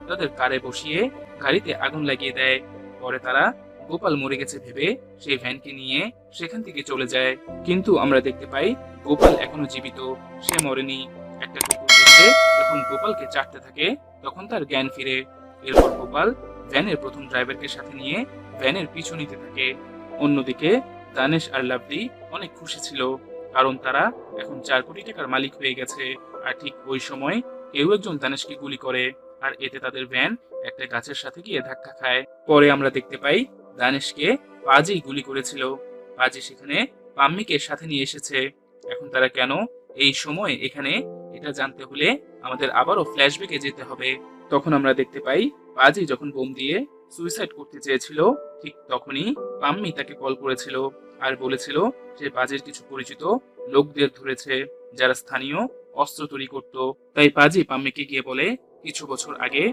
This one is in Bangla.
তাদের কারে বসিয়ে গাড়িতে আগুন লাগিয়ে দেয়। পরে তারা গোপাল মরে গেছে ভেবে সেই ভ্যানকে নিয়ে সেখান থেকে চলে যায়। কিন্তু আমরা দেখতে পাই গোপাল এখনো জীবিত, সে মরেনি। একটা কুকুর এসে যখন গোপালকে চাটতে থাকে তখন তার জ্ঞান ফিরে। এরপর গোপাল ভ্যানের প্রথম ড্রাইভারকে সাথে নিয়ে ভ্যানের পিছু নিতে থাকে। অন্যদিকে দানেশ আর লাভলি অনেক খুশি ছিল, কারণ তারা এখন 4 কোটি টাকার মালিক হয়ে গেছে। আর ঠিক ওই সময় কেউ একজন দানেশকে গুলি করে, আর এতে তাদের ভ্যান একটা গাছের সাথে গিয়ে ধাক্কা খায়। পরে আমরা দেখতে পাই দানেশকে পাজি গুলি করেছিল। পাজি সেখানে পাম্মিকে সাথে নিয়ে এসেছে। এখন তারা কেন এই সময় এখানে, এটা জানতে হলে আমাদের আবারও ফ্ল্যাশব্যাকে যেতে হবে। তখন আমরা দেখতে পাই পাজি যখন বোম দিয়ে সুইসাইড করতে চেয়েছিল, ঠিক তখনই পাম্মি তাকে কল করেছিল আর বলেছিল যে পাজির কিছু পরিচিত লোকদের ধরেছে যারা স্থানীয় অস্ত্র তৈরি করত। তাই পাজি পাম্মিকে গিয়ে বলে কিছু বছর আগে